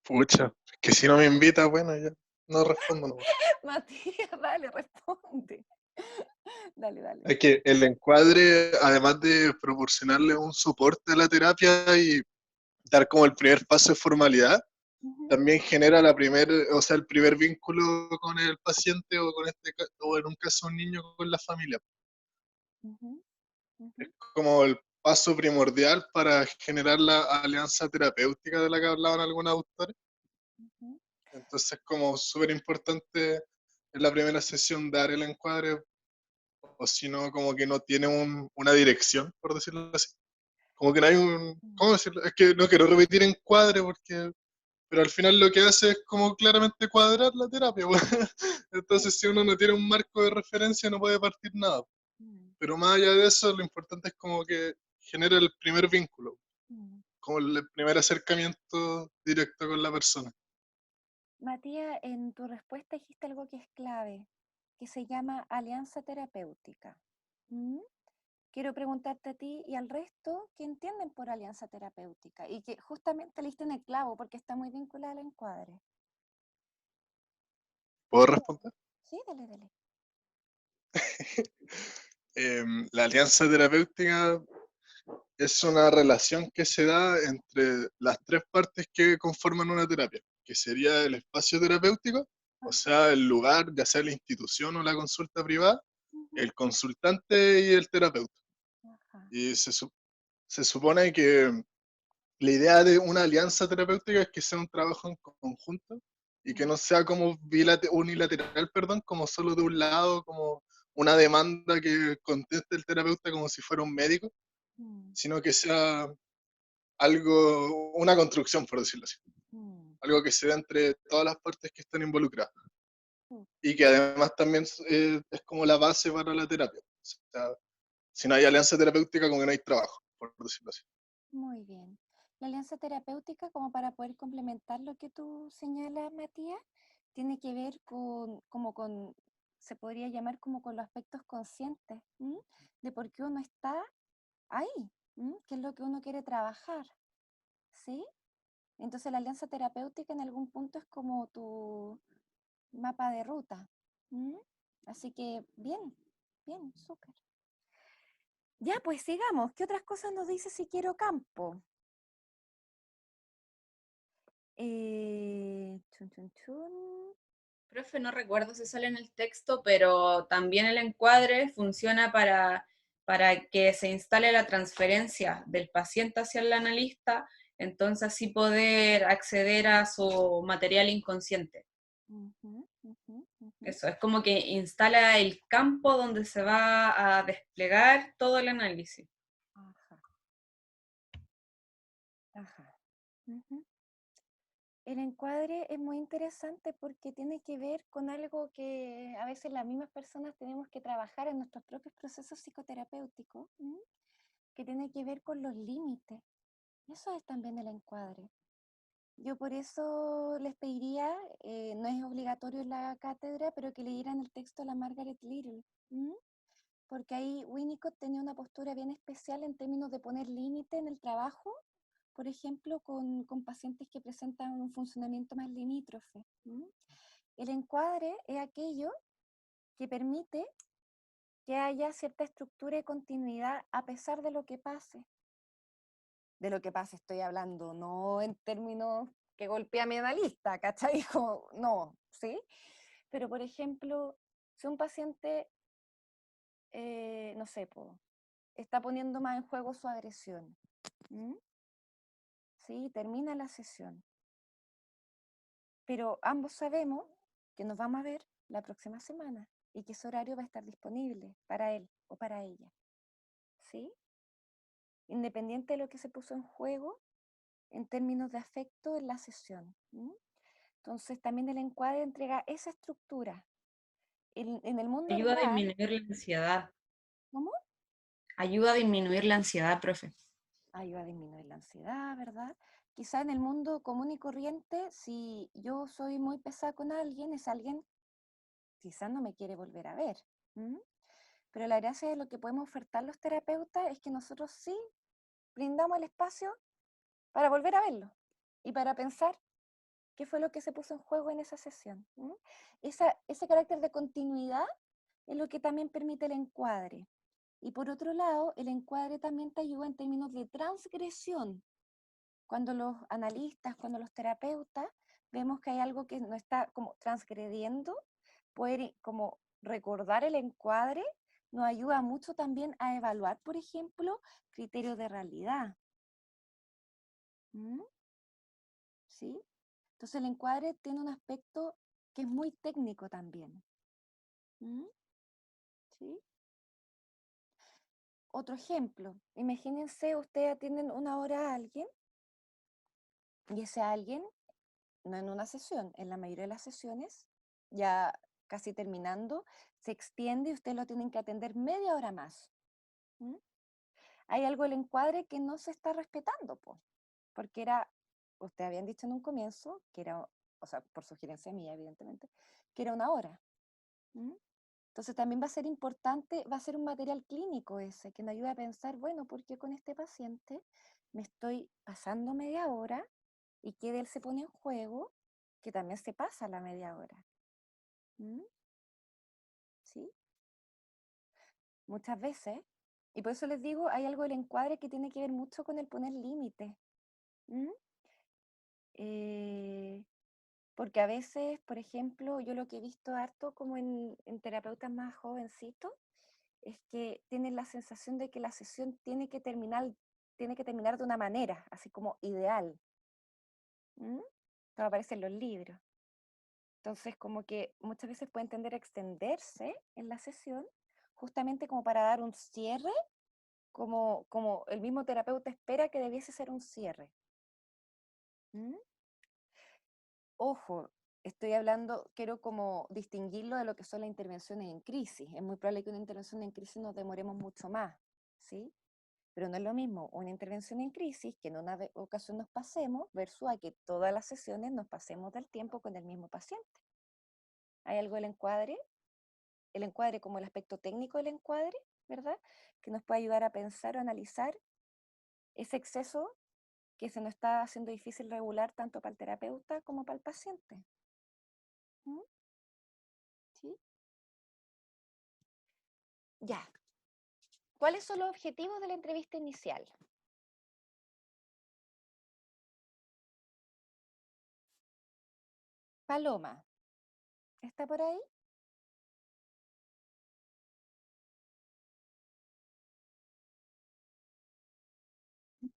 Pucha, que si no me invita, bueno, ya no respondo nomás. Matías, dale, responde. Dale, dale. Es que el encuadre, además de proporcionarle un soporte a la terapia y dar como el primer paso de formalidad, Ujú, también genera o sea, el primer vínculo con el paciente o con o en un caso un niño con la familia. ujú, ujú, Como el paso primordial para generar la alianza terapéutica de la que hablaban algunos autores. ujú. Entonces, como súper importante en la primera sesión dar el encuadre, o si no, como que no tiene una dirección, por decirlo así. Como que no hay ¿cómo Mm, decirlo? Es que no quiero repetir encuadre porque, pero al final lo que hace es como claramente cuadrar la terapia, pues. sí. Entonces, si uno no tiene un marco de referencia, no puede partir nada. Mm, Pero más allá de eso, lo importante es como que genera el primer vínculo, mm. como el primer acercamiento directo con la persona. Matías, en tu respuesta dijiste algo que es clave, que se llama alianza terapéutica. ¿Mm? Quiero preguntarte a ti y al resto qué entienden por alianza terapéutica y que justamente le diste en el clavo porque está muy vinculada al encuadre. ¿Puedo responder? Sí, dale, dale. La alianza terapéutica es una relación que se da entre las tres partes que conforman una terapia, que sería el espacio terapéutico, o Ajá, sea, el lugar, ya sea la institución o la consulta privada, ujú, el consultante y el terapeuta. ajá, Y se supone que la idea de una alianza terapéutica es que sea un trabajo en conjunto y que mm, no sea como unilateral, perdón, como solo de un lado, como una demanda que conteste el terapeuta como si fuera un médico, mm, sino que sea algo, una construcción, por decirlo así, mm, algo que se da entre todas las partes que están involucradas mm. y que además también es como la base para la terapia. O sea, si no hay alianza terapéutica, como que no hay trabajo, por decirlo así. Muy bien. La alianza terapéutica, como para poder complementar lo que tú señalas, Matías, tiene que ver con, se podría llamar como con los aspectos conscientes, ¿m? De por qué uno está ahí, ¿m? ¿Qué es lo que uno quiere trabajar? ¿Sí? Entonces la alianza terapéutica en algún punto es como tu mapa de ruta. ¿M? Así que bien, bien, súper. Ya, pues sigamos. ¿Qué otras cosas nos dice si quiero campo? Chun, chun, chun. Profe, no recuerdo si sale en el texto, pero también el encuadre funciona para que se instale la transferencia del paciente hacia el analista, entonces así poder acceder a su material inconsciente. Ujú, ujú, ujú. Eso, es como que instala el campo donde se va a desplegar todo el análisis. Ajá, ajá. Ujú. El encuadre es muy interesante porque tiene que ver con algo que a veces las mismas personas tenemos que trabajar en nuestros propios procesos psicoterapéuticos, ¿m? Que tiene que ver con los límites. Eso es también el encuadre. Yo por eso les pediría, no es obligatorio en la cátedra, pero que leyeran el texto de la Margaret Little, ¿m? Porque ahí Winnicott tenía una postura bien especial en términos de poner límite en el trabajo, por ejemplo, con pacientes que presentan un funcionamiento más limítrofe. ¿M? El encuadre es aquello que permite que haya cierta estructura y continuidad a pesar de lo que pase. De lo que pase estoy hablando, no en términos que golpea a mi analista, ¿cachai? Como, no, ¿sí? Pero, por ejemplo, si un paciente, no sé, está poniendo más en juego su agresión, ¿m? ¿Sí? Termina la sesión. Pero ambos sabemos que nos vamos a ver la próxima semana y que ese horario va a estar disponible para él o para ella, ¿sí? Independiente de lo que se puso en juego en términos de afecto en la sesión. ¿M? Entonces también el encuadre entrega esa estructura. En el mundo Ayuda a real, disminuir la ansiedad. ¿cómo? Ayuda a disminuir la ansiedad, profe. Ayuda a disminuir la ansiedad, ¿verdad? Quizá en el mundo común y corriente, si yo soy muy pesada con alguien, es alguien quizás no me quiere volver a ver. ¿M? Pero la gracia de lo que podemos ofertar los terapeutas es que nosotros sí brindamos el espacio para volver a verlo y para pensar. ¿Qué fue lo que se puso en juego en esa sesión? Ese carácter de continuidad es lo que también permite el encuadre. Y por otro lado, el encuadre también te ayuda en términos de transgresión. Cuando los analistas, cuando los terapeutas vemos que hay algo que no está como transgrediendo, poder como recordar el encuadre nos ayuda mucho también a evaluar, por ejemplo, criterios de realidad. ¿Mm? ¿Sí? Entonces el encuadre tiene un aspecto que es muy técnico también. ¿Mm? ¿Sí? Otro ejemplo, imagínense, ustedes atienden una hora a alguien y ese alguien, no en una sesión, en la mayoría de las sesiones, ya casi terminando, se extiende y ustedes lo tienen que atender media hora más. ¿Mm? Hay algo del encuadre que no se está respetando, porque era, ustedes habían dicho en un comienzo, que era, o sea, por sugerencia mía, evidentemente, que era una hora. ¿Mm? Entonces también va a ser importante, va a ser un material clínico ese, que nos ayuda a pensar, bueno, ¿por qué con este paciente me estoy pasando media hora y que de él se pone en juego que también se pasa la media hora? ¿Mm? ¿Sí? Muchas veces, y por eso les digo, hay algo del encuadre que tiene que ver mucho con el poner límites. ¿Mm? Porque a veces, por ejemplo, yo lo que he visto harto como en terapeutas más jovencitos, es que tienen la sensación de que la sesión tiene que terminar de una manera, así como ideal. ¿Mm? Como aparece en los libros. Entonces, como que muchas veces pueden tender a extenderse en la sesión, justamente como para dar un cierre, como el mismo terapeuta espera que debiese ser un cierre. ¿Mm? Ojo, estoy hablando, quiero como distinguirlo de lo que son las intervenciones en crisis. Es muy probable que una intervención en crisis nos demoremos mucho más, ¿sí? Pero no es lo mismo una intervención en crisis que en una ocasión nos pasemos versus a que todas las sesiones nos pasemos del tiempo con el mismo paciente. Hay algo del encuadre, el encuadre como el aspecto técnico del encuadre, ¿verdad? Que nos puede ayudar a pensar o analizar ese exceso que se nos está haciendo difícil regular tanto para el terapeuta como para el paciente. ¿Mm? ¿Sí? Ya. ¿Cuáles son los objetivos de la entrevista inicial? Paloma, ¿está por ahí?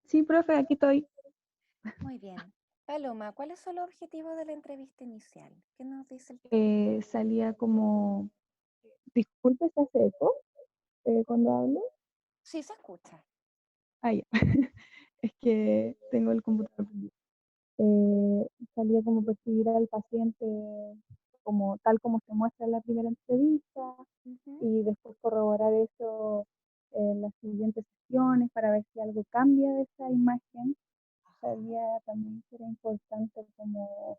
Sí, profe, aquí estoy. Muy bien. Paloma, ¿cuáles son los objetivos de la entrevista inicial? ¿Qué nos dice el texto? Salía como, disculpe, ¿se hace eco cuando hablo? Sí, se escucha. Ah, ya. Es que tengo el computador prendido. Salía como percibir al paciente como tal como se muestra en la primera entrevista Ujú. y después corroborar eso en las siguientes sesiones para ver si algo cambia de esa imagen. Sabía también que era importante como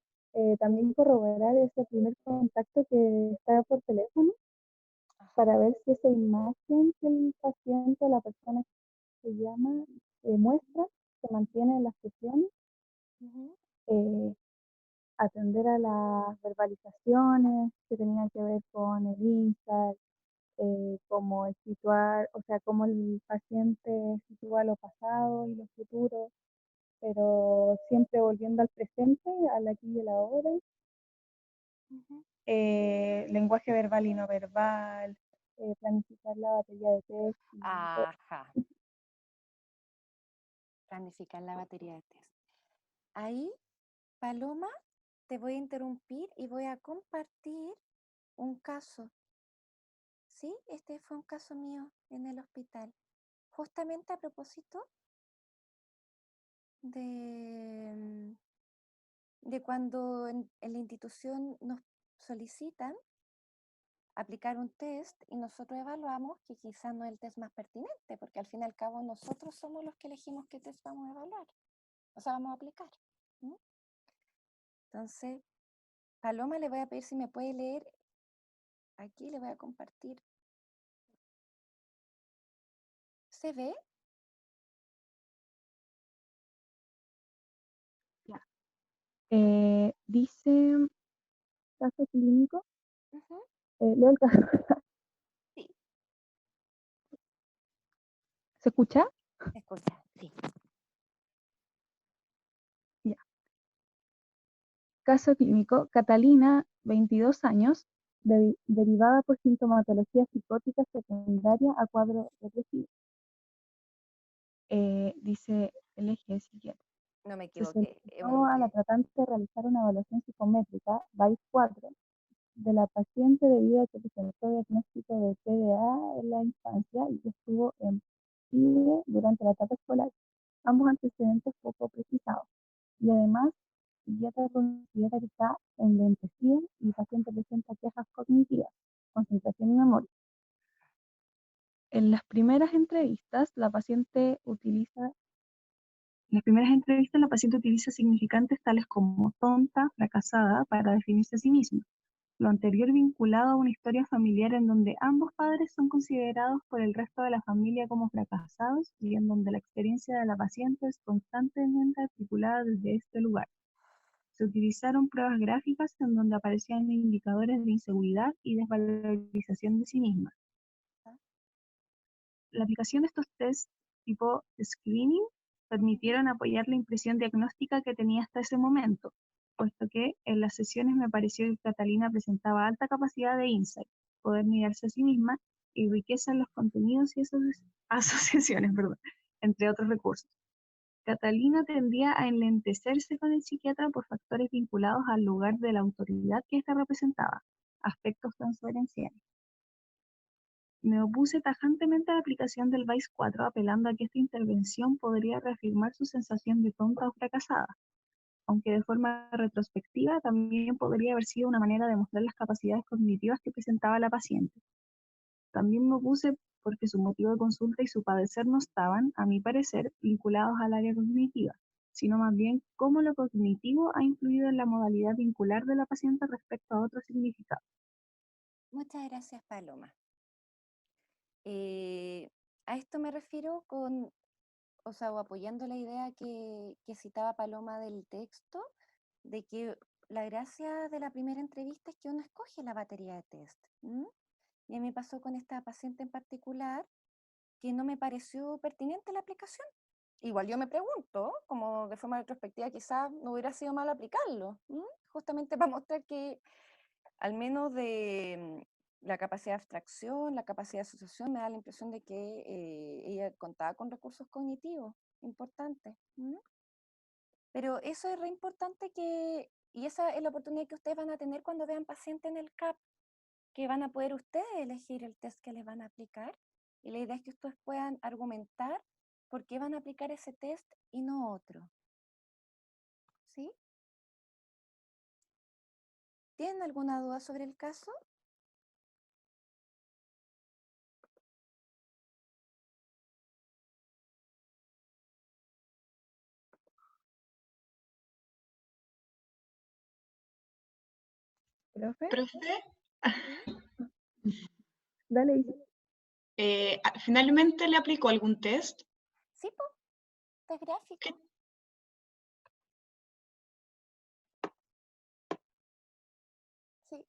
también corroborar ese primer contacto que está por teléfono para Ajá. ver si esa imagen que el paciente, la persona que se llama, muestra, se mantiene en las sesiones, Ujú. eh, atender a las verbalizaciones que tenían que ver con el insight, como el situar, o sea, cómo el paciente sitúa lo pasado y lo futuro, pero siempre volviendo al presente, al aquí y el ahora. Ujú. Lenguaje verbal y no verbal, planificar la batería de test y todo. Ajá. Planificar la batería de test. Ahí, Paloma, te voy a interrumpir y voy a compartir un caso. ¿Sí? Este fue un caso mío en el hospital. Justamente a propósito de, de cuando en la institución nos solicitan aplicar un test y nosotros evaluamos que quizás no es el test más pertinente, porque al fin y al cabo nosotros somos los que elegimos qué test vamos a evaluar, o sea, vamos a aplicar. ¿Mm? Entonces, Paloma, le voy a pedir si me puede leer, aquí le voy a compartir. ¿Se ve? Ya. dice caso clínico. Ujú. Leo el caso. Sí, ¿Se escucha? se escucha, sí. Ya. Caso clínico, Catalina, 22 años, derivada por sintomatología psicótica secundaria a cuadro depresivo. Dice el eje psiquiatra. No me Se equivoqué. solicitó a la tratante realizar una evaluación psicométrica, VAIS-4, de la paciente debido a que presentó diagnóstico de TDA en la infancia y que estuvo en PIDE durante la etapa escolar, ambos antecedentes poco precisados. Y además, el psiquiatra considera que está enlentecida y el paciente presenta quejas cognitivas, concentración y memoria. En las primeras entrevistas, la paciente utiliza significantes tales como tonta, fracasada, para definirse a sí misma. Lo anterior vinculado a una historia familiar en donde ambos padres son considerados por el resto de la familia como fracasados y en donde la experiencia de la paciente es constantemente articulada desde este lugar. Se utilizaron pruebas gráficas en donde aparecían indicadores de inseguridad y desvalorización de sí misma. La aplicación de estos tests tipo screening permitieron apoyar la impresión diagnóstica que tenía hasta ese momento, puesto que en las sesiones me pareció que Catalina presentaba alta capacidad de insight, poder mirarse a sí misma y riqueza en los contenidos y asociaciones, entre otros recursos. Catalina tendía a enlentecerse con el psiquiatra por factores vinculados al lugar de la autoridad que ésta representaba, aspectos transferenciales. Me opuse tajantemente a la aplicación del VAIS-4, apelando a que esta intervención podría reafirmar su sensación de tonta o fracasada, aunque de forma retrospectiva también podría haber sido una manera de mostrar las capacidades cognitivas que presentaba la paciente. También me opuse porque su motivo de consulta y su padecer no estaban, a mi parecer, vinculados al área cognitiva, sino más bien cómo lo cognitivo ha influido en la modalidad vincular de la paciente respecto a otros significados. Muchas gracias, Paloma. A esto me refiero con, o sea, o apoyando la idea que citaba Paloma del texto, de que la gracia de la primera entrevista es que uno escoge la batería de test. Y a mí me pasó con esta paciente en particular que no me pareció pertinente la aplicación. Igual yo me pregunto, como de forma retrospectiva, quizás no hubiera sido malo aplicarlo, justamente para mostrar que al menos de la capacidad de abstracción, la capacidad de asociación, me da la impresión de que ella contaba con recursos cognitivos importantes. Pero eso es re importante y esa es la oportunidad que ustedes van a tener cuando vean pacientes en el CAP, que van a poder ustedes elegir el test que les van a aplicar. Y la idea es que ustedes puedan argumentar por qué van a aplicar ese test y no otro. ¿Sí? ¿Tienen alguna duda sobre el caso? ¿Profe? Profe, Dale, Isa. ¿finalmente le aplicó algún test? Sí, pues, test gráfico. ¿Qué? Sí.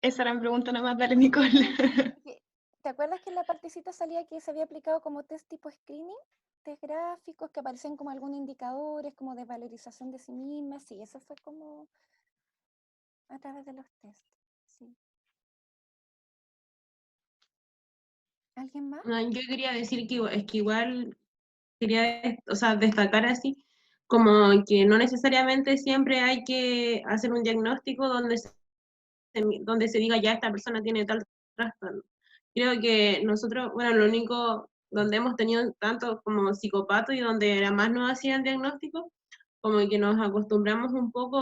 Esa era mi pregunta nomás, dale, Nicole. ¿Te acuerdas que en la partecita salía que se había aplicado como test tipo screening? Test gráficos que aparecían como algunos indicadores, como de valorización de sí misma. Sí, eso fue como a través de los test. Sí. ¿Alguien más? No, yo quería decir que es que igual quería, o sea, destacar así, como que no necesariamente siempre hay que hacer un diagnóstico donde se diga ya esta persona tiene tal trastorno. Creo que nosotros, bueno, lo único donde hemos tenido tanto como psicópatas y donde era más nos hacían diagnóstico, como que nos acostumbramos un poco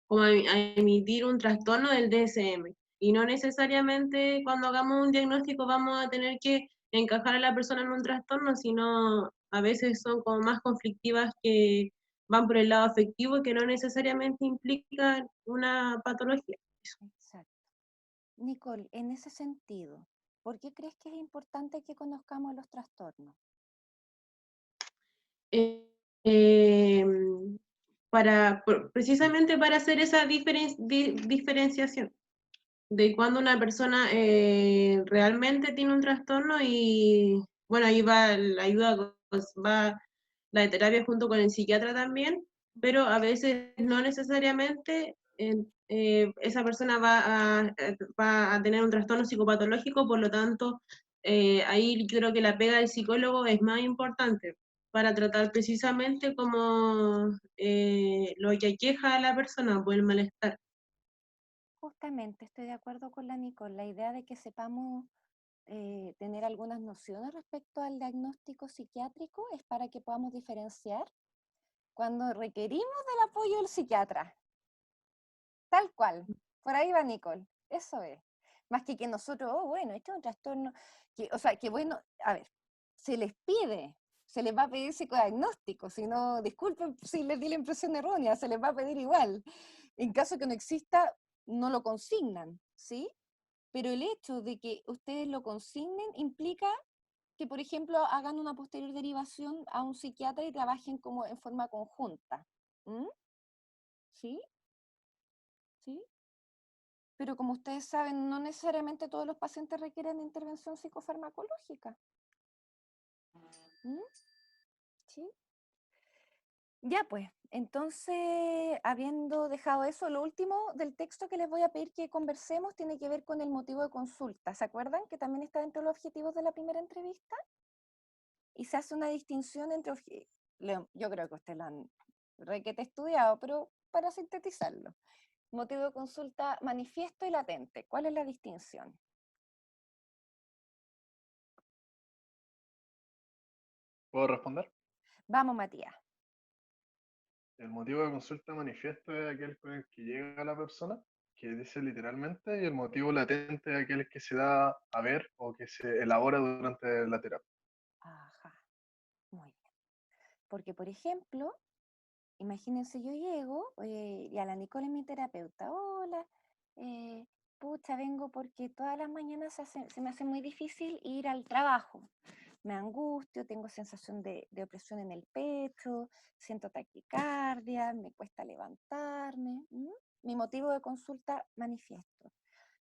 como a emitir un trastorno del DSM. Y no necesariamente cuando hagamos un diagnóstico vamos a tener que encajar a la persona en un trastorno, sino a veces son como más conflictivas que van por el lado afectivo que no necesariamente implican una patología. Exacto. Nicole, en ese sentido, ¿por qué crees que es importante que conozcamos los trastornos? Eh, eh, precisamente para hacer esa diferenciación de cuando una persona realmente tiene un trastorno y, bueno, ahí va la ayuda, va la de terapia junto con el psiquiatra también, pero a veces no necesariamente esa persona va a tener un trastorno psicopatológico, por lo tanto, ahí yo creo que la pega del psicólogo es más importante para tratar precisamente como lo que aqueja a la persona, por el malestar. Justamente, estoy de acuerdo con la Nicole, la idea de que sepamos tener algunas nociones respecto al diagnóstico psiquiátrico es para que podamos diferenciar cuando requerimos del apoyo del psiquiatra. Tal cual, por ahí va Nicole, eso es. Más que nosotros, oh, bueno, este es un trastorno, o sea, que bueno, a ver, se les pide, se les va a pedir psicodiagnóstico, si no, disculpen si les di la impresión errónea, se les va a pedir igual. En caso que no exista, no lo consignan, ¿sí? Pero el hecho de que ustedes lo consignen implica que, por ejemplo, hagan una posterior derivación a un psiquiatra y trabajen como en forma conjunta. ¿Mm? ¿Sí? ¿Sí? Pero como ustedes saben, no necesariamente todos los pacientes requieren intervención psicofarmacológica. ¿Mm? ¿Sí? Ya pues, entonces, habiendo dejado eso, lo último del texto que les voy a pedir que conversemos tiene que ver con el motivo de consulta. ¿Se acuerdan que también está dentro de los objetivos de la primera entrevista? Y se hace una distinción entre, yo creo que ustedes lo han requete estudiado, pero para sintetizarlo. Motivo de consulta manifiesto y latente. ¿Cuál es la distinción? ¿Puedo responder? Vamos, Matías. El motivo de consulta manifiesto es aquel con el que llega la persona, que dice literalmente, y el motivo latente es aquel que se da a ver o que se elabora durante la terapia. Ajá, muy bien. Porque, por ejemplo, imagínense, yo llego y a la Nicole es mi terapeuta. Hola, pucha, vengo porque todas las mañanas se me hace muy difícil ir al trabajo. Me angustio, tengo sensación de opresión en el pecho, siento taquicardia, me cuesta levantarme. Mi motivo de consulta manifiesto.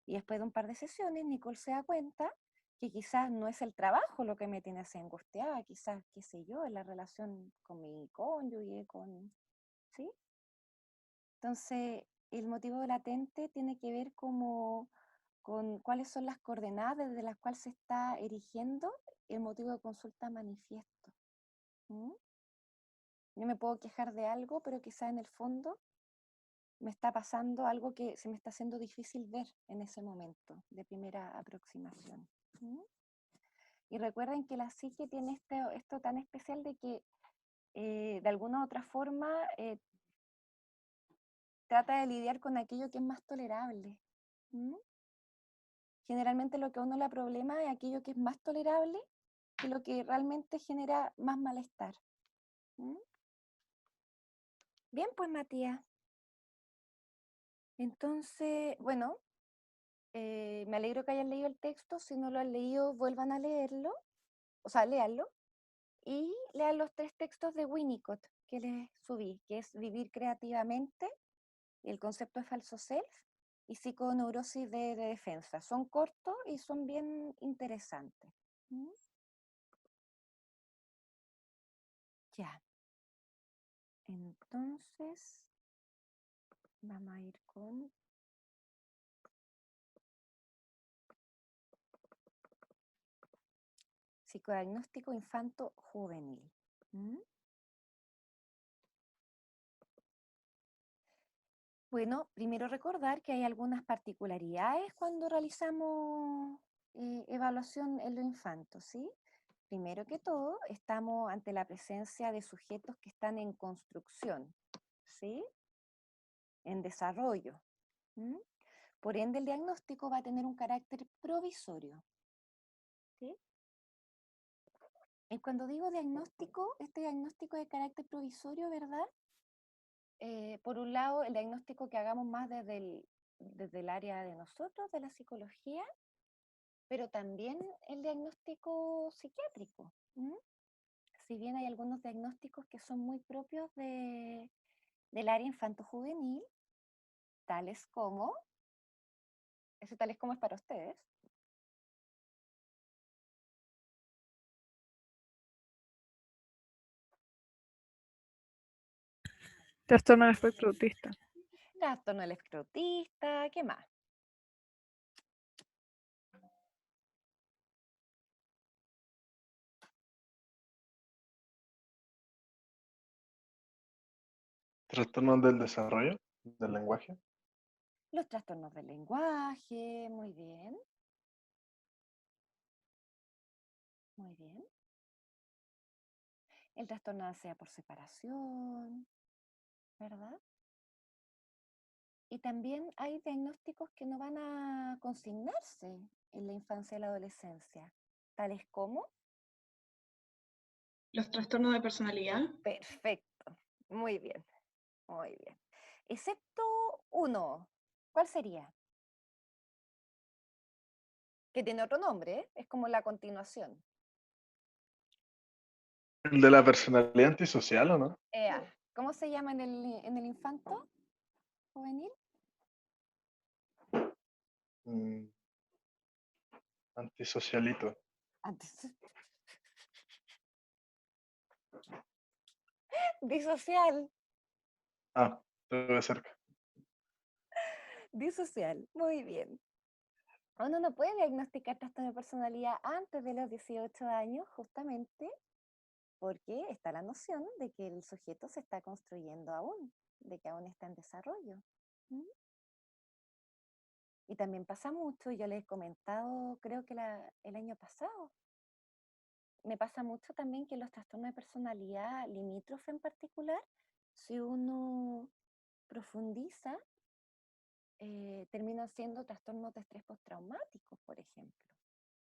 Y después de un par de sesiones, Nicole se da cuenta que quizás no es el trabajo lo que me tiene así angustiada, quizás, qué sé yo, es la relación con mi cónyuge, ¿sí? Entonces, el motivo latente tiene que ver como con cuáles son las coordenadas desde las cuales se está erigiendo el motivo de consulta manifiesto. ¿Mm? Yo me puedo quejar de algo, pero quizá en el fondo me está pasando algo que se me está haciendo difícil ver en ese momento de primera aproximación. ¿Mm? Y recuerden que la psique tiene esto tan especial de que de alguna u otra forma trata de lidiar con aquello que es más tolerable. ¿Mm? Generalmente lo que a uno le problema es aquello que es más tolerable que lo que realmente genera más malestar. ¿Mm? Bien, pues Matías. Entonces, bueno, me alegro que hayan leído el texto. Si no lo han leído, vuelvan a leerlo, o sea, léanlo. Y lean los 3 textos de Winnicott que les subí, que es Vivir creativamente, el concepto de falso self y psiconeurosis de defensa. Son cortos y son bien interesantes. ¿Mm? Ya. Entonces, vamos a ir con psicodiagnóstico infanto-juvenil. ¿Mm? Bueno, primero recordar que hay algunas particularidades cuando realizamos evaluación en los infantos, ¿sí? Primero que todo, estamos ante la presencia de sujetos que están en construcción, ¿sí? En desarrollo. ¿Mm? Por ende, el diagnóstico va a tener un carácter provisorio, ¿sí? Y cuando digo diagnóstico, este diagnóstico de carácter provisorio, ¿verdad? Por un lado, el diagnóstico que hagamos más desde el área de nosotros, de la psicología, pero también el diagnóstico psiquiátrico. ¿Mm? Si bien hay algunos diagnósticos que son muy propios del área infanto-juvenil, tales como, ese tales como es para ustedes, Trastorno del espectro autista. trastorno del espectro autista, ¿qué más? Trastornos del desarrollo, del lenguaje. Los trastornos del lenguaje, muy bien. Muy bien. El trastorno de ansiedad por separación, ¿verdad? Y también hay diagnósticos que no van a consignarse en la infancia y la adolescencia, tales como, Los trastornos de personalidad. perfecto, muy bien, muy bien. Excepto uno, ¿cuál sería? Que tiene otro nombre, ¿eh? Es como la continuación. ¿El de la personalidad antisocial o no? ¿Cómo se llama en el infanto juvenil? Mm, Antisocialito. Antes. Disocial. Ah, estuve cerca. Disocial, muy bien. Uno no puede diagnosticar trastorno de personalidad antes de los 18 años, justamente porque está la noción de que el sujeto se está construyendo aún, de que aún está en desarrollo. ¿Mm? Y también pasa mucho, yo les he comentado, creo que el año pasado, me pasa mucho también que los trastornos de personalidad limítrofe en particular, si uno profundiza, terminan siendo trastornos de estrés postraumático, por ejemplo.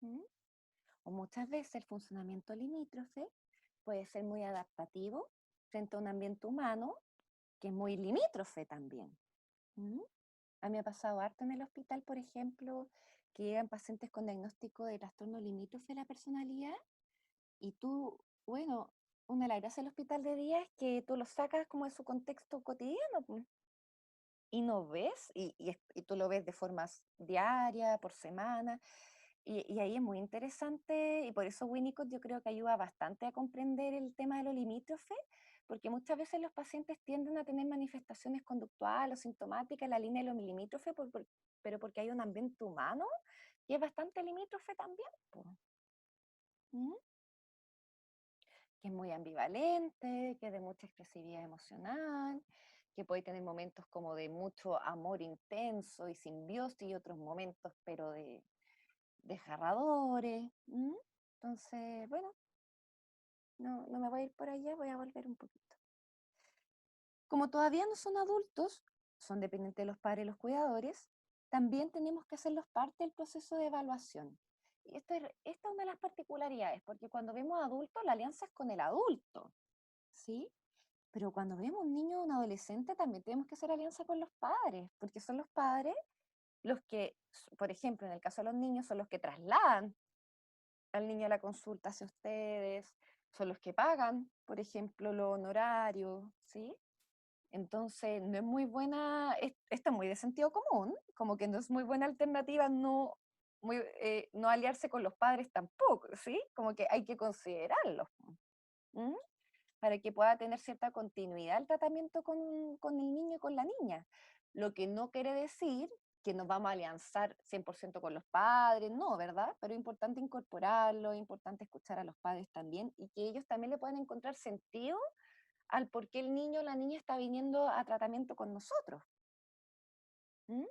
¿Mm? O muchas veces el funcionamiento limítrofe puede ser muy adaptativo frente a un ambiente humano que es muy limítrofe también. ¿Mm? A mí me ha pasado harto en el hospital, por ejemplo, que llegan pacientes con diagnóstico de trastorno limítrofe de la personalidad y tú, bueno, una de las gracias del hospital de día es que tú los sacas como de su contexto cotidiano, pues, y no ves, y tú lo ves de formas diaria, por semana, y ahí es muy interesante, y por eso Winnicott yo creo que ayuda bastante a comprender el tema de lo limítrofe, porque muchas veces los pacientes tienden a tener manifestaciones conductuales o sintomáticas en la línea de lo limítrofe, pero porque hay un ambiente humano que es bastante limítrofe también, po. ¿Mm? Que es muy ambivalente, que es de mucha expresividad emocional, que puede tener momentos como de mucho amor intenso y simbiosis y otros momentos, pero de desgarradores. ¿Mm? Entonces, bueno, no me voy a ir por allá, voy a volver un poquito. Como todavía no son adultos, son dependientes de los padres y los cuidadores, también tenemos que hacerlos parte del proceso de evaluación. Y esta es una de las particularidades, porque cuando vemos adultos, la alianza es con el adulto, ¿sí? Pero cuando vemos un niño o un adolescente, también tenemos que hacer alianza con los padres, porque son los padres los que, por ejemplo, en el caso de los niños, son los que trasladan al niño a la consulta hacia ustedes, son los que pagan, por ejemplo, los honorarios, ¿sí? Entonces, no es muy buena, esto es muy de sentido común, como que no es muy buena alternativa no aliarse con los padres tampoco, ¿sí? Como que hay que considerarlos. ¿Mm? Para que pueda tener cierta continuidad el tratamiento con el niño y con la niña. Lo que no quiere decir que nos vamos a alianzar 100% con los padres, no, ¿verdad? Pero es importante incorporarlo, es importante escuchar a los padres también y que ellos también le puedan encontrar sentido al por qué el niño o la niña está viniendo a tratamiento con nosotros. ¿Mm?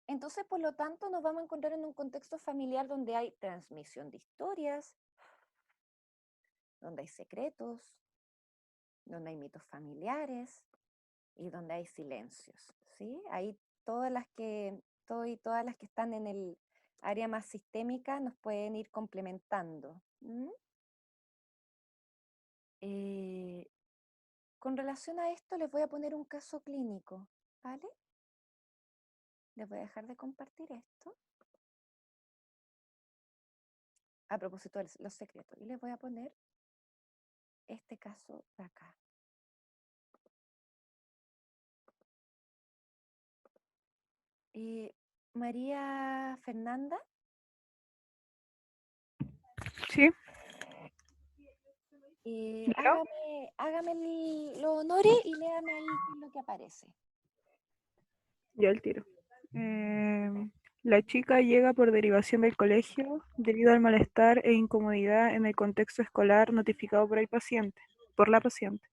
Entonces, por lo tanto, nos vamos a encontrar en un contexto familiar donde hay transmisión de historias, donde hay secretos, donde hay mitos familiares y donde hay silencios, ¿sí? Ahí todas las que están en el área más sistémica nos pueden ir complementando. Con relación a esto les voy a poner un caso clínico, ¿vale? Les voy a dejar de compartir esto. A propósito de los secretos. Y les voy a poner este caso de acá. María Fernanda, Sí, ¿Leo? hágame los honores y léame ahí qué es lo que aparece. Ya el tiro. La chica llega por derivación del colegio debido al malestar e incomodidad en el contexto escolar notificado por la paciente.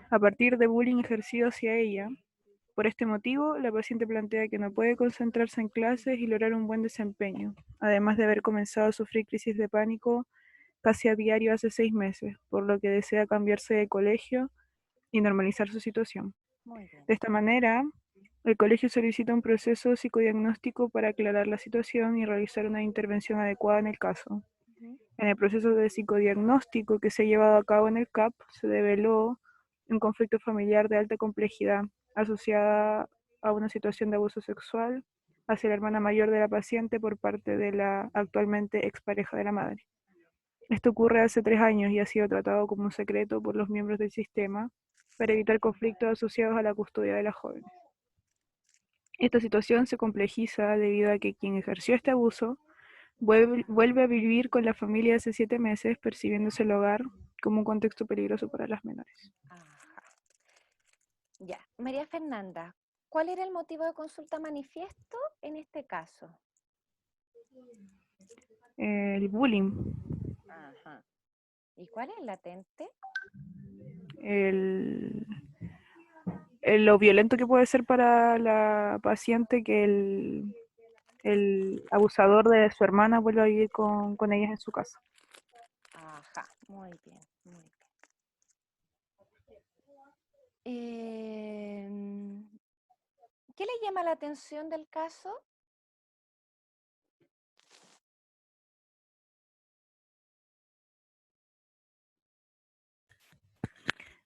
A partir de bullying ejercido hacia ella, por este motivo, la paciente plantea que no puede concentrarse en clases y lograr un buen desempeño, además de haber comenzado a sufrir crisis de pánico casi a diario hace 6 meses, por lo que desea cambiarse de colegio y normalizar su situación. Muy bien. De esta manera, el colegio solicita un proceso psicodiagnóstico para aclarar la situación y realizar una intervención adecuada en el caso. Ujú. En el proceso de psicodiagnóstico que se ha llevado a cabo en el CAP, se develó un conflicto familiar de alta complejidad asociada a una situación de abuso sexual hacia la hermana mayor de la paciente por parte de la actualmente expareja de la madre. Esto ocurre hace 3 años y ha sido tratado como un secreto por los miembros del sistema para evitar conflictos asociados a la custodia de las jóvenes. Esta situación se complejiza debido a que quien ejerció este abuso vuelve a vivir con la familia hace 7 meses, percibiéndose el hogar como un contexto peligroso para las menores. Ajá. Ya. María Fernanda, ¿cuál era el motivo de consulta manifiesto en este caso? El bullying, Ajá. ¿Y cuál es el latente? lo violento que puede ser para la paciente que el abusador de su hermana vuelva a vivir con ellas en su casa. Ajá, muy bien, muy bien. ¿Qué le llama la atención del caso?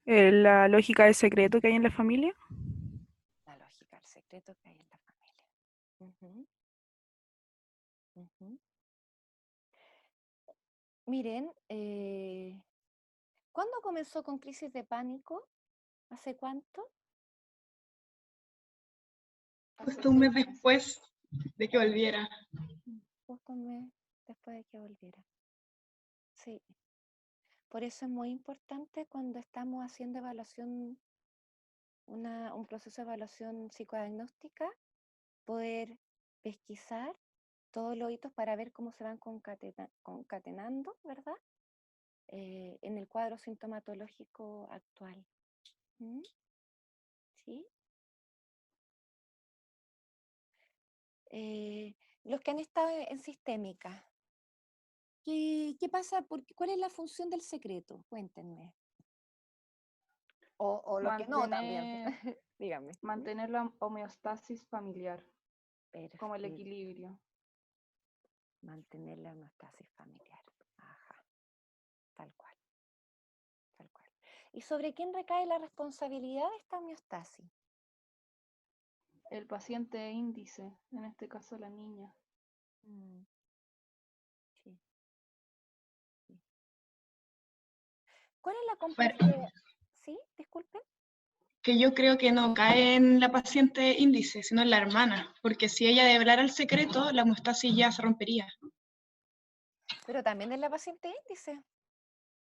La lógica del secreto que hay en la familia. La lógica, el secreto que hay en la familia. Ujú, ujú. Miren, ¿cuándo comenzó con crisis de pánico? ¿Hace cuánto? Justo un mes después de que volviera. Justo un mes después de que volviera. Sí. Por eso es muy importante cuando estamos haciendo evaluación, un proceso de evaluación psicodiagnóstica, poder pesquisar todos los hitos para ver cómo se van concatenando, ¿verdad? En el cuadro sintomatológico actual. ¿Mm? ¿Sí? Los que han estado en sistémica, ¿qué pasa? ¿Cuál es la función del secreto? Cuéntenme. O lo que no también. Dígame. Mantener la homeostasis familiar, como el Perfecto. equilibrio. Mantener la homeostasis familiar. Ajá. Tal cual. Tal cual. ¿Y sobre quién recae la responsabilidad de esta homeostasis? El paciente índice, en este caso la niña. Mm, sí, sí. ¿Cuál es la Pero complejidad? ¿Sí? Disculpen. que yo creo que no cae en la paciente índice, sino en la hermana, porque si ella develara el secreto, la homeostasis ya se rompería. Pero también es la paciente índice.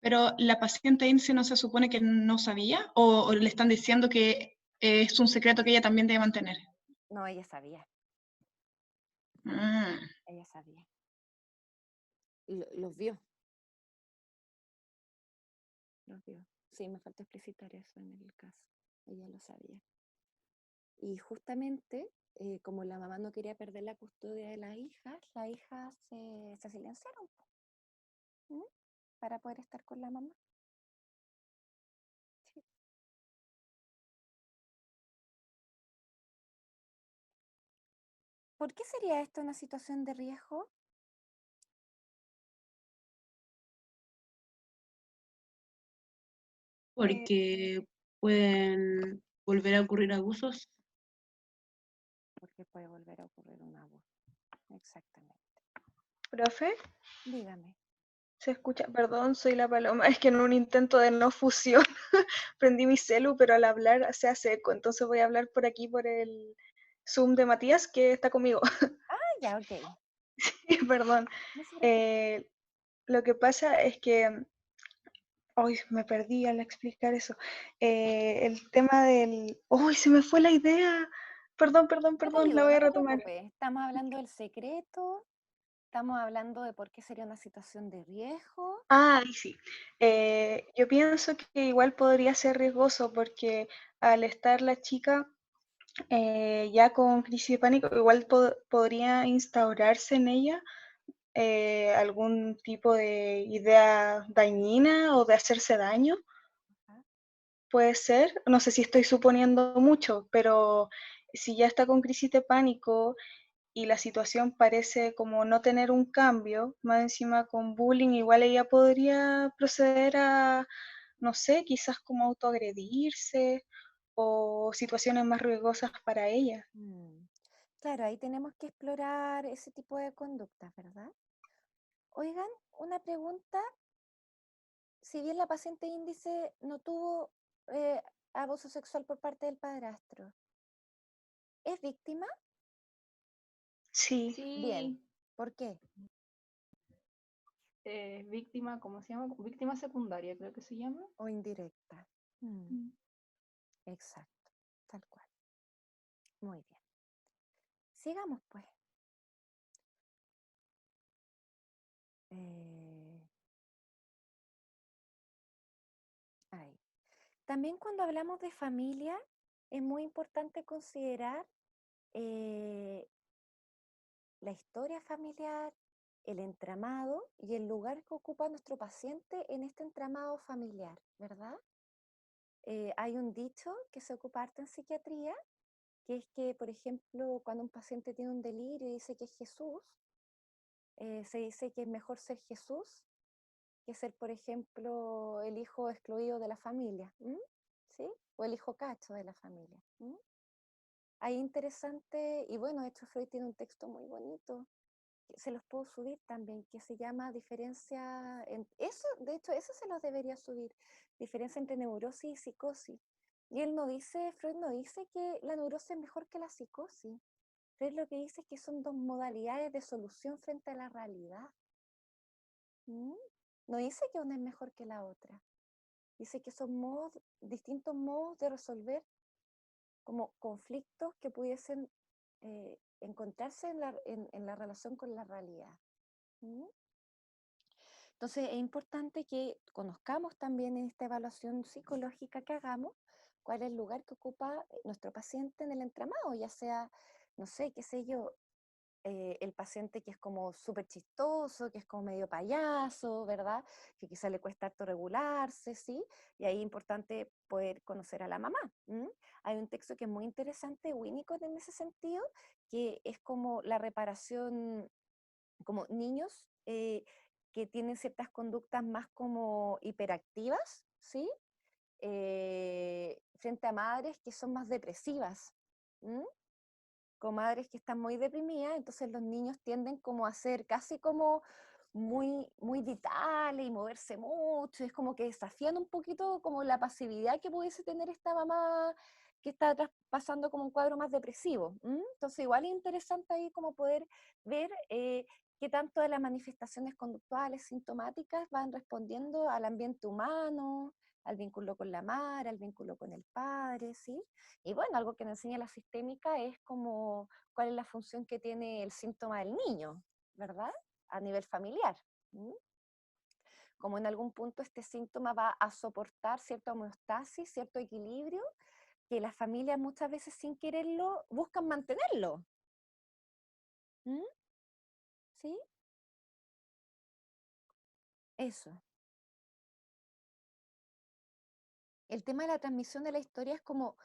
Pero la paciente índice no se supone que no sabía, o le están diciendo que es un secreto que ella también debe mantener. No, ella sabía. Mm. Ella sabía. Los vio. Los vio. Sí, me falta explicitar eso en el caso. Ella lo sabía. Y justamente, como la mamá no quería perder la custodia de las hijas se silenciaron. ¿Mm? Para poder estar con la mamá. Sí. ¿Por qué sería esto una situación de riesgo? Porque pueden volver a ocurrir abusos. Porque puede volver a ocurrir un abuso. Exactamente. Profe, Dígame. Se escucha, perdón, soy la Paloma, es que en un intento de no fusión prendí mi celu, pero al hablar se hace eco, entonces voy a hablar por aquí por el Zoom de Matías que está conmigo. Ah, ya, ok. Perdón. No se preocupe. Lo que pasa es que hoy me perdí al explicar eso. El tema del... ¡Uy, se me fue la idea! Perdón, perdón, No te perdón, la ayudo, voy no a te retomar. preocupes. Estamos hablando del secreto, estamos hablando de por qué sería una situación de riesgo. Ah, ahí sí. Yo pienso que igual podría ser riesgoso porque al estar la chica ya con crisis de pánico, igual podría instaurarse en ella algún tipo de idea dañina o de hacerse daño. Ajá. Puede ser, no sé si estoy suponiendo mucho, pero si ya está con crisis de pánico y la situación parece como no tener un cambio, más encima con bullying, igual ella podría proceder a, no sé, quizás como autoagredirse o situaciones más riesgosas para ella. Claro, ahí tenemos que explorar ese tipo de conductas, ¿verdad? Oigan, una pregunta. Si bien la paciente índice no tuvo abuso sexual por parte del padrastro, ¿es víctima? Sí, Bien. Sí, ¿Por qué? víctima, ¿cómo se llama? Víctima secundaria, creo que se llama. O indirecta. Mm. Exacto, tal cual. Muy bien. Sigamos pues. Eh, ahí. También cuando hablamos de familia, es muy importante considerar eh, la historia familiar, el entramado y el lugar que ocupa nuestro paciente en este entramado familiar, ¿verdad? Hay un dicho que se ocupa harto en psiquiatría, que es que, por ejemplo, cuando un paciente tiene un delirio y dice que es Jesús, se dice que es mejor ser Jesús que ser, por ejemplo, el hijo excluido de la familia, ¿sí? O el hijo cacho de la familia. Ahí interesante, y bueno, de hecho Freud tiene un texto muy bonito, que se los puedo subir también, que se llama diferencia, eso, de hecho, eso se los debería subir, diferencia entre neurosis y psicosis. Y él no dice, Freud no dice que la neurosis es mejor que la psicosis. Freud lo que dice es que son dos modalidades de solución frente a la realidad. No dice que una es mejor que la otra. Dice que son distintos modos de resolver como conflictos que pudiesen encontrarse en la relación con la realidad. Entonces es importante que conozcamos también en esta evaluación psicológica que hagamos cuál es el lugar que ocupa nuestro paciente en el entramado, ya sea, no sé, qué sé yo, el paciente que es como súper chistoso, que es como medio payaso, ¿verdad? Que quizá le cuesta harto regularse, ¿sí? Y ahí es importante poder conocer a la mamá. Hay un texto que es muy interesante, Winnicott, en ese sentido, que es como la reparación, como niños que tienen ciertas conductas más como hiperactivas, ¿sí? Frente a madres que son más depresivas. Con madres que están muy deprimidas, entonces los niños tienden como a ser casi como muy vitales y moverse mucho, es como que desafían un poquito como la pasividad que pudiese tener esta mamá que está pasando como un cuadro más depresivo. Entonces igual es interesante ahí como poder ver qué tanto de las manifestaciones conductuales, sintomáticas van respondiendo al ambiente humano, al vínculo con la madre, al vínculo con el padre, ¿sí? Y bueno, algo que nos enseña la sistémica es como cuál es la función que tiene el síntoma del niño, ¿verdad? A nivel familiar. Como en algún punto este síntoma va a soportar cierta homeostasis, cierto equilibrio, que las familias muchas veces sin quererlo buscan mantenerlo. ¿Sí? Eso. El tema de la transmisión de la historia es como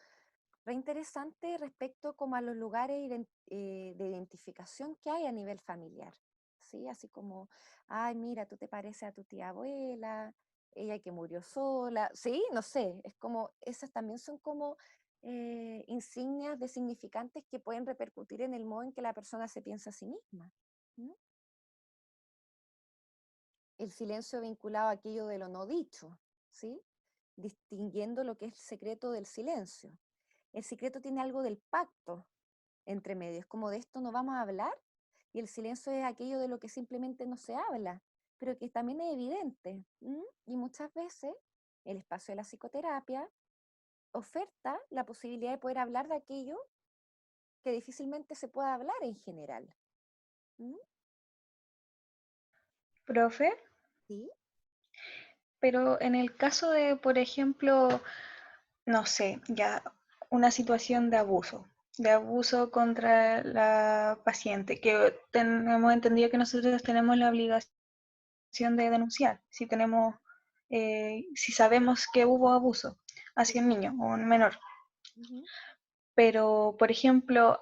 re interesante respecto como a los lugares de identificación que hay a nivel familiar, ¿sí? Así como, ay, mira, tú te pareces a tu tía abuela, ella que murió sola, ¿sí? No sé, es como, esas también son como insignias de significantes que pueden repercutir en el modo en que la persona se piensa a sí misma. el silencio vinculado a aquello de lo no dicho, ¿sí? Distinguiendo lo que es el secreto del silencio. El secreto tiene algo del pacto entre medio, es como de esto no vamos a hablar, y el silencio es aquello de lo que simplemente no se habla, pero que también es evidente. Y muchas veces el espacio de la psicoterapia oferta la posibilidad de poder hablar de aquello que difícilmente se pueda hablar en general. ¿Mm? Profe, ¿Sí? pero en el caso de, por ejemplo, no sé, ya una situación de abuso contra la paciente, que tenemos entendido que nosotros tenemos la obligación de denunciar si tenemos, si sabemos que hubo abuso hacia un niño o un menor. Ujú. Pero, por ejemplo,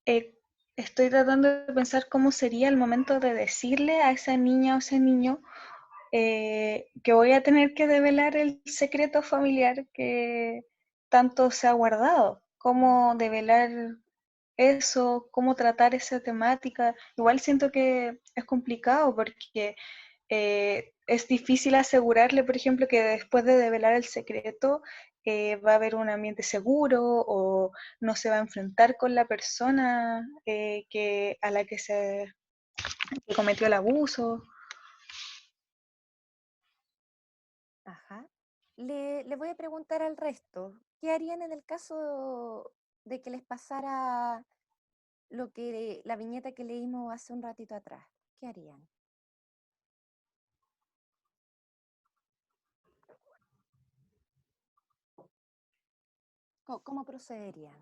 eh, estoy tratando de pensar cómo sería el momento de decirle a esa niña o ese niño que voy a tener que develar el secreto familiar que tanto se ha guardado. Cómo develar eso, cómo tratar esa temática. Igual siento que es complicado porque es difícil asegurarle, por ejemplo, que después de develar el secreto va a haber un ambiente seguro o no se va a enfrentar con la persona a la que cometió el abuso. Ajá. Le voy a preguntar al resto, ¿qué harían en el caso de que les pasara la viñeta que leímos hace un ratito atrás? ¿Qué harían? ¿Cómo procederían?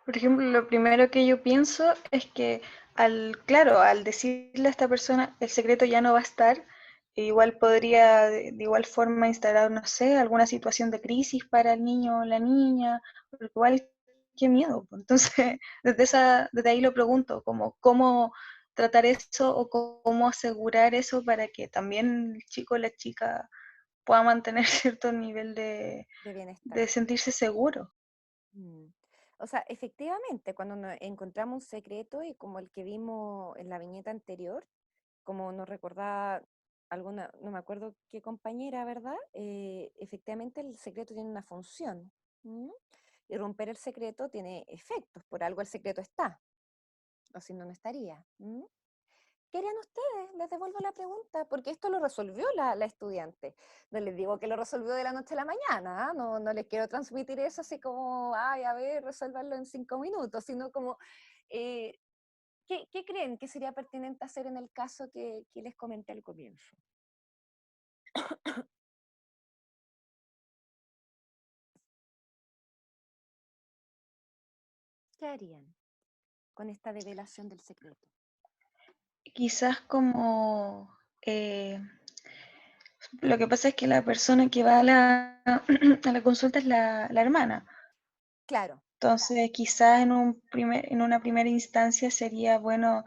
Por ejemplo, lo primero que yo pienso es que claro, al decirle a esta persona el secreto ya no va a estar, igual podría de igual forma instalar, no sé, alguna situación de crisis para el niño o la niña, porque igual qué miedo. Pues. Entonces, desde ahí lo pregunto, como cómo tratar eso o cómo asegurar eso para que también el chico o la chica pueda mantener cierto nivel De bienestar. de sentirse seguro. Mm. O sea, efectivamente, cuando encontramos un secreto y como el que vimos en la viñeta anterior, como nos recordaba alguna, no me acuerdo qué compañera, ¿verdad? Efectivamente el secreto tiene una función. ¿Mm? Y romper el secreto tiene efectos, por algo el secreto está, o si no, no estaría. ¿Mm? ¿Qué harían ustedes? Les devuelvo la pregunta, porque esto lo resolvió la estudiante. No les digo que lo resolvió de la noche a la mañana, ¿ah? No, no les quiero transmitir eso así como, ay, a ver, resuélvanlo en 5 minutos, sino como, eh, ¿qué creen que sería pertinente hacer en el caso que les comenté al comienzo? ¿Qué harían con esta develación del secreto? Quizás como lo que pasa es que la persona que va a a la consulta es la hermana. Claro. Entonces, quizás en una primera instancia sería bueno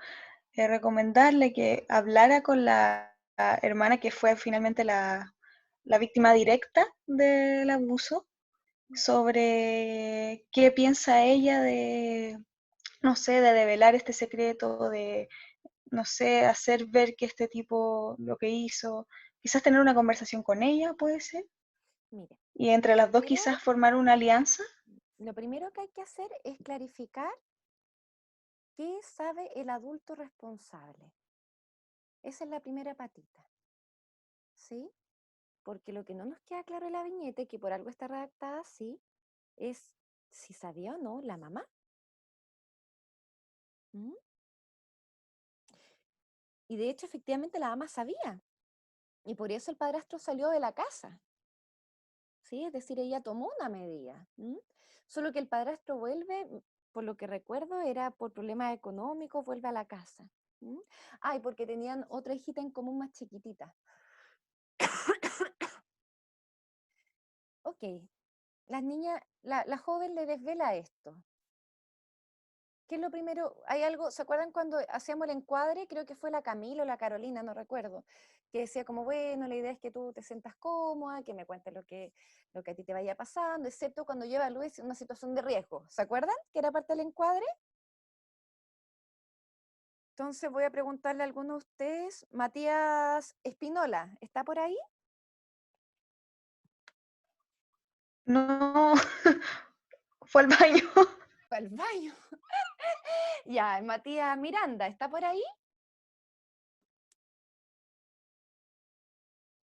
recomendarle que hablara con la hermana que fue finalmente la víctima directa del abuso sobre qué piensa ella de, no sé, de develar este secreto, de no sé, hacer ver que este tipo lo que hizo, quizás tener una conversación con ella, puede ser, Mire, y entre las dos primero, quizás formar una alianza. lo primero que hay que hacer es clarificar qué sabe el adulto responsable. Esa es la primera patita, ¿sí? Porque lo que no nos queda claro en la viñeta, y que por algo está redactada así, es si sabía o no la mamá. ¿Mm? Y de hecho, efectivamente, la mamá sabía. Y por eso el padrastro salió de la casa. ¿Sí? Es decir, ella tomó una medida. ¿Mm? Solo que el padrastro vuelve, por lo que recuerdo, era por problemas económicos, vuelve a la casa. ¿Mm? Ah, y porque tenían otra hijita en común más chiquitita. Ok, las niñas, la joven le desvela esto. ¿Qué es lo primero? Hay algo, ¿se acuerdan cuando hacíamos el encuadre? Creo que fue la Camila o la Carolina, no recuerdo, que decía como, bueno, la idea es que tú te sientas cómoda, que me cuentes lo que a ti te vaya pasando, excepto cuando lleva a Luis en una situación de riesgo. ¿Se acuerdan? Que era parte del encuadre. Entonces voy a preguntarle a alguno de ustedes. Matías Espinola, ¿está por ahí? No, fue al baño. Fue al baño. Ya, Matías Miranda, ¿está por ahí?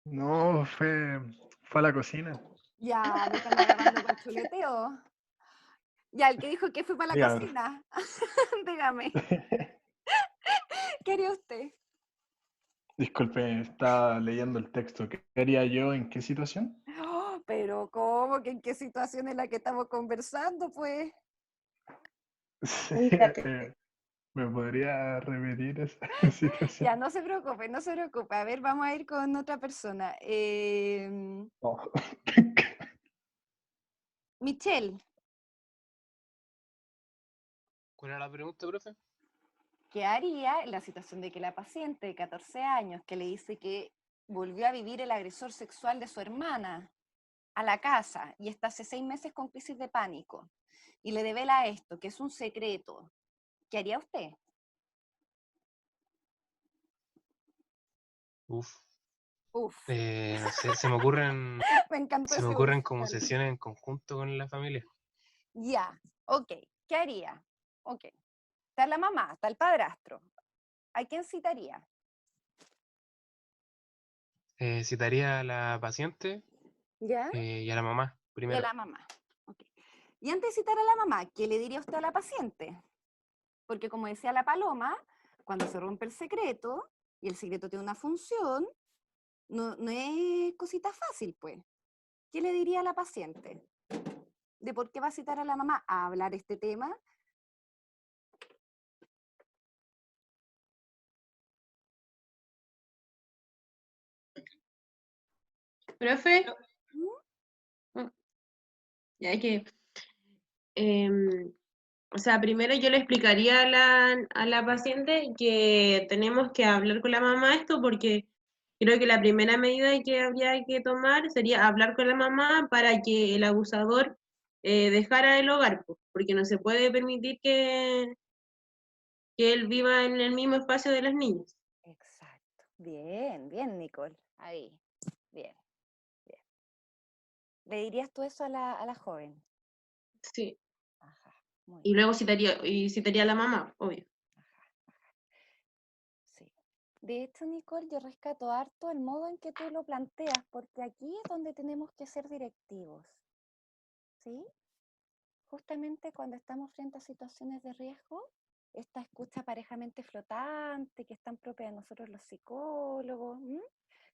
No, fue a la cocina. Ya, me están agarrando con chuleteo. Ya, el que dijo que fue para la Dígame. cocina. Dígame, ¿qué haría usted? Disculpe, estaba leyendo el texto. ¿Qué haría yo en qué situación? Oh, pero ¿cómo? ¿En qué situación es la que estamos conversando, pues? Sí, Ubícate. ¿me podría repetir esa situación? Ya, no se preocupe, no se preocupe. A ver, vamos a ir con otra persona. Oh. Michelle, ¿Cuál era la pregunta, profe? ¿qué haría en la situación de que la paciente de 14 años que le dice que volvió a vivir el agresor sexual de su hermana a la casa y está hace 6 meses con crisis de pánico y le devela esto, que es un secreto? ¿Qué haría usted? Uf. Uf, No sé, se me ocurren me encantó Se me ese ocurren uf, como Carlos. sesiones en conjunto con la familia. Ya, ok. ¿Qué haría? Ok. Está la mamá, está el padrastro. ¿A quién citaría? Citaría a la paciente ¿Ya? y a la mamá Y a primero. la mamá. Ok. Y antes de citar a la mamá, ¿qué le diría usted a la paciente? Porque como decía la Paloma, cuando se rompe el secreto, y el secreto tiene una función, no es cosita fácil, pues. ¿Qué le diría a la paciente? ¿De por qué va a citar a la mamá a hablar este tema? Profe, ¿Mm? ya que, o sea, primero yo le explicaría a la paciente que tenemos que hablar con la mamá esto porque creo que la primera medida que habría que tomar sería hablar con la mamá para que el abusador dejara el hogar, porque no se puede permitir que él viva en el mismo espacio de las niñas. Exacto. Bien, bien, Nicole. Ahí. Bien, bien. ¿Le dirías tú eso a la joven? Sí. Ajá, muy Y bien. luego citaría a la mamá, obvio. Ajá, ajá. Sí. De hecho, Nicole, yo rescato harto el modo en que tú lo planteas, porque aquí es donde tenemos que ser directivos. ¿Sí? Justamente cuando estamos frente a situaciones de riesgo, esta escucha parejamente flotante, que es tan propia de nosotros los psicólogos,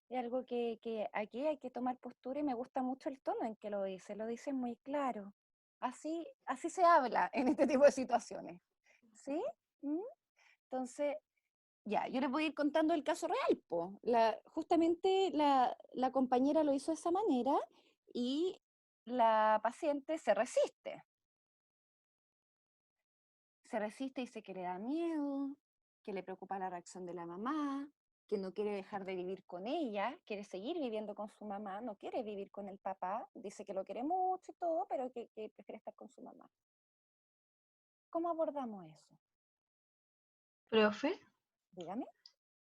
es algo que aquí hay que tomar postura y me gusta mucho el tono en que lo dice muy claro. Así se habla en este tipo de situaciones. ¿Sí? ¿Mm? Entonces, ya, yo les voy a ir contando el caso real, po. Justamente la compañera lo hizo de esa manera y la paciente se resiste. Se resiste y dice que le da miedo, que le preocupa la reacción de la mamá, que no quiere dejar de vivir con ella, quiere seguir viviendo con su mamá, no quiere vivir con el papá, dice que lo quiere mucho y todo, pero que prefiere estar con su mamá. ¿Cómo abordamos eso? Profe, Dígame.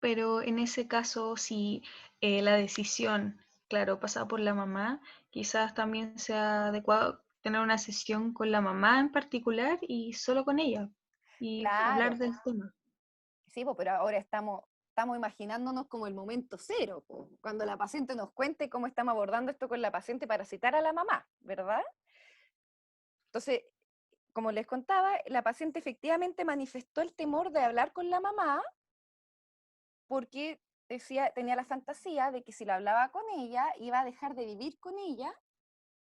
pero en ese caso, si la decisión, claro, pasa por la mamá, quizás también sea adecuado tener una sesión con la mamá en particular y solo con ella y hablar Claro, del tema. sí, pero ahora estamos imaginándonos como el momento cero, cuando la paciente nos cuente cómo estamos abordando esto con la paciente para citar a la mamá, ¿verdad? Entonces, como les contaba, la paciente efectivamente manifestó el temor de hablar con la mamá porque tenía la fantasía de que si lo hablaba con ella, iba a dejar de vivir con ella,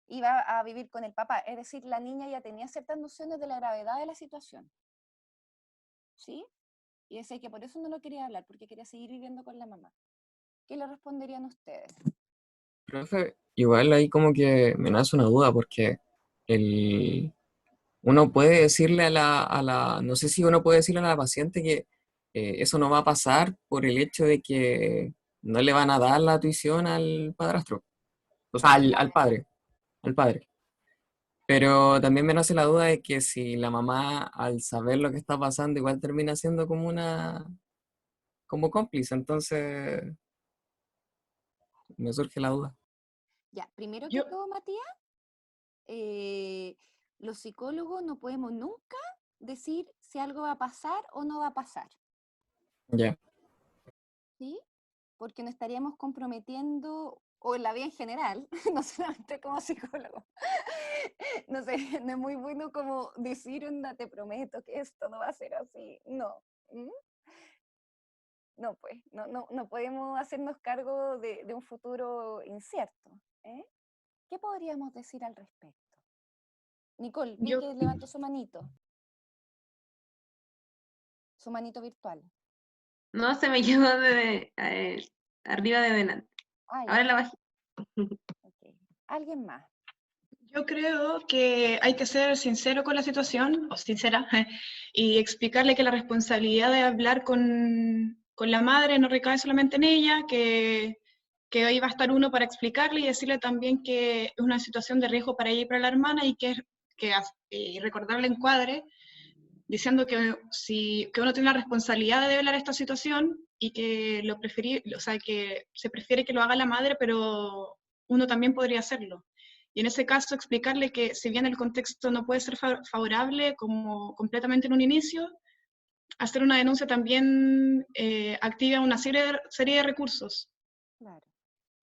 iba a vivir con el papá. Es decir, la niña ya tenía ciertas nociones de la gravedad de la situación. ¿Sí? Y decía que por eso no lo quería hablar, porque quería seguir viviendo con la mamá. ¿Qué le responderían ustedes? Profe, igual ahí como que me nace una duda porque el, uno puede decirle no sé si uno puede decirle a la paciente que eso no va a pasar por el hecho de que no le van a dar la tuición al padrastro, o sea, al padre, al padre. Pero también me nace la duda de que si la mamá, al saber lo que está pasando, igual termina siendo como cómplice. Entonces me surge la duda. Ya, primero que Yo, todo, Matías, los psicólogos no podemos nunca decir si algo va a pasar o no va a pasar, Ya, ¿sí? Porque nos estaríamos comprometiendo, o en la vida en general, no solamente como psicólogo. No sé, no es muy bueno como decir, onda, te prometo que esto no va a ser así. No. ¿Mm? No, pues, no podemos hacernos cargo de un futuro incierto. ¿Eh? ¿Qué podríamos decir al respecto? Nicole, vi yo, que levantó su manito virtual. No, se me quedó arriba de delante. Ah, Ahora ya, la bajé. ok. ¿Alguien más? yo creo que hay que ser sincero con la situación, o sincera, y explicarle que la responsabilidad de hablar con la madre no recae solamente en ella, que ahí va a estar uno para explicarle y decirle también que es una situación de riesgo para ella y para la hermana y y recordarle en encuadre diciendo que, que uno tiene la responsabilidad de velar esta situación y que o sea, que se prefiere que lo haga la madre, pero uno también podría hacerlo. Y en ese caso explicarle que si bien el contexto no puede ser favorable como completamente en un inicio, hacer una denuncia también activa una serie de recursos Claro,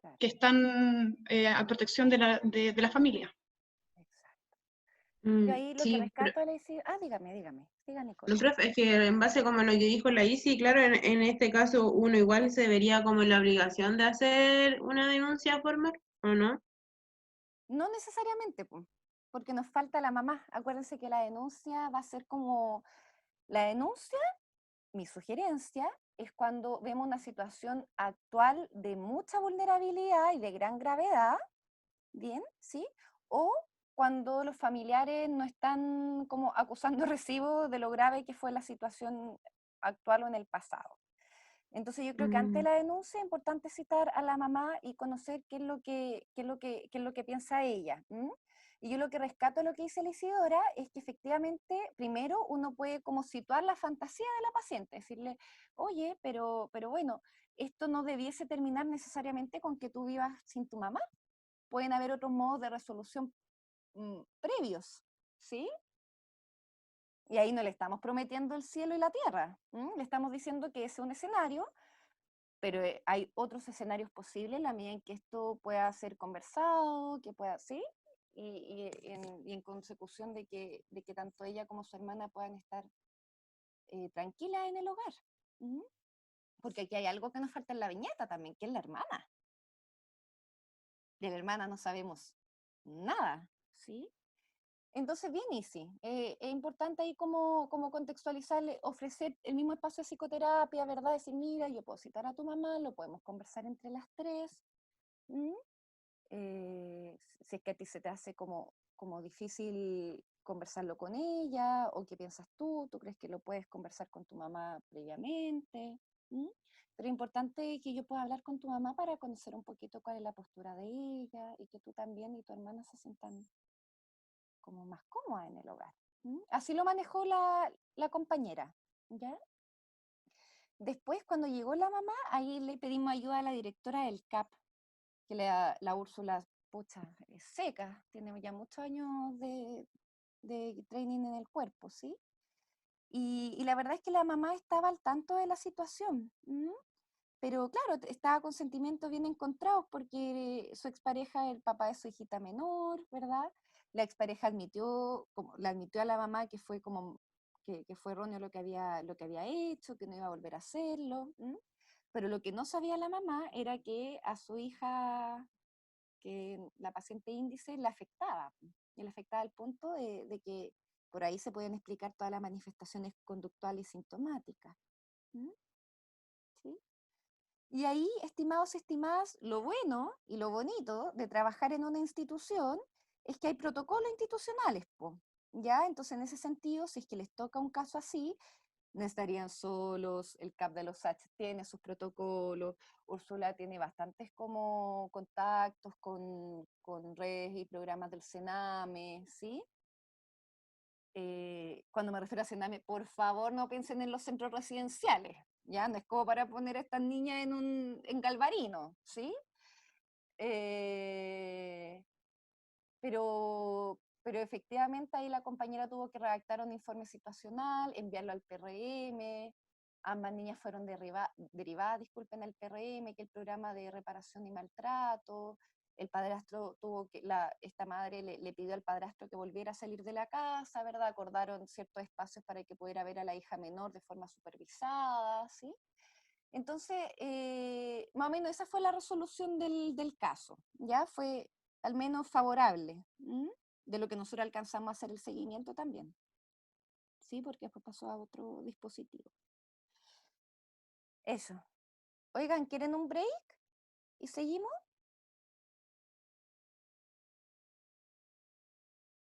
claro, que están a protección de la familia. exacto. Yo ahí lo que Sí, rescato es decir, dígame, diga Nicole. no, profe, es que en base como a lo que dijo la Isi, claro, en este caso uno igual se vería como en la obligación de hacer una denuncia formal, ¿o no? No necesariamente, porque nos falta la mamá. Acuérdense que la denuncia va a ser como, la denuncia, mi sugerencia, es cuando vemos una situación actual de mucha vulnerabilidad y de gran gravedad, ¿bien? ¿Sí? O cuando los familiares no están como acusando recibo de lo grave que fue la situación actual o en el pasado. Entonces yo creo que ante la denuncia es importante citar a la mamá y conocer qué es lo que piensa ella. ¿M? Y yo lo que rescato de lo que dice la Isidora es que efectivamente, primero, uno puede como situar la fantasía de la paciente, decirle, oye, pero bueno, esto no debiese terminar necesariamente con que tú vivas sin tu mamá. Pueden haber otros modos de resolución previos, ¿sí? Y ahí no le estamos prometiendo el cielo y la tierra, le estamos diciendo que ese es un escenario, pero hay otros escenarios posibles en la medida en que esto pueda ser conversado, que pueda, ¿sí? Y en consecución de que tanto ella como su hermana puedan estar tranquilas en el hogar. ¿Mm? Porque aquí hay algo que nos falta en la viñeta también, que es la hermana. De la hermana no sabemos nada, ¿sí? Entonces, bien, Isi, es importante ahí como contextualizarle, ofrecer el mismo espacio de psicoterapia, ¿verdad? Decir, mira, yo puedo citar a tu mamá, lo podemos conversar entre las tres. ¿Mm? Si es que a ti se te hace como difícil conversarlo con ella, o qué piensas tú crees que lo puedes conversar con tu mamá previamente. ¿Mm? Pero es importante que yo pueda hablar con tu mamá para conocer un poquito cuál es la postura de ella y que tú también y tu hermana se sientan como más cómoda en el hogar. ¿Mm? Así lo manejó la compañera, ¿ya? Después, cuando llegó la mamá, ahí le pedimos ayuda a la directora del CAP, que la Úrsula, pucha, es seca, tiene ya muchos años de training en el cuerpo, ¿sí? Y la verdad es que la mamá estaba al tanto de la situación, pero claro, estaba con sentimientos bien encontrados porque su expareja, el papá de su hijita menor, ¿verdad? La expareja le admitió a la mamá que fue como que fue erróneo lo que había hecho, que no iba a volver a hacerlo. Pero lo que no sabía la mamá era que a su hija, que la paciente índice, la afectaba. Y le afectaba al punto de que por ahí se pueden explicar todas las manifestaciones conductuales y sintomáticas. ¿Sí? Y ahí, estimados y estimadas, lo bueno y lo bonito de trabajar en una institución es que hay protocolos institucionales, ¿ya? Entonces, en ese sentido, si es que les toca un caso así, no estarían solos, el CAP de los H tiene sus protocolos, Úrsula tiene bastantes como contactos con redes y programas del Sename, ¿sí? Cuando me refiero a Sename, por favor no piensen en los centros residenciales, ¿ya? No es como para poner a estas niñas en Galvarino, ¿sí? Pero efectivamente ahí la compañera tuvo que redactar un informe situacional, enviarlo al PRM, ambas niñas fueron derivadas, disculpen, al PRM, que es el programa de reparación y maltrato. El padrastro esta madre le pidió al padrastro que volviera a salir de la casa, ¿verdad? Acordaron ciertos espacios para que pudiera ver a la hija menor de forma supervisada, ¿sí? Entonces, más o menos esa fue la resolución del caso, ¿ya? Fue al menos favorable, de lo que nosotros alcanzamos a hacer el seguimiento también, ¿sí? Porque después pasó a otro dispositivo. Eso. Oigan, ¿quieren un break? ¿Y seguimos?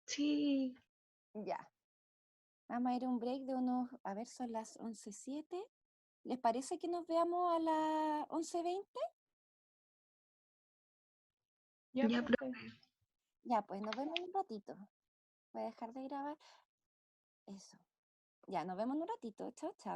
Sí. Ya. Vamos a ir a un break de unos, a ver, son las 11:07. ¿Les parece que nos veamos a las 11:20? Ya, Ya, profe. Ya, pues nos vemos en un ratito. Voy a dejar de grabar. Eso. Ya, nos vemos en un ratito. Chao, chao.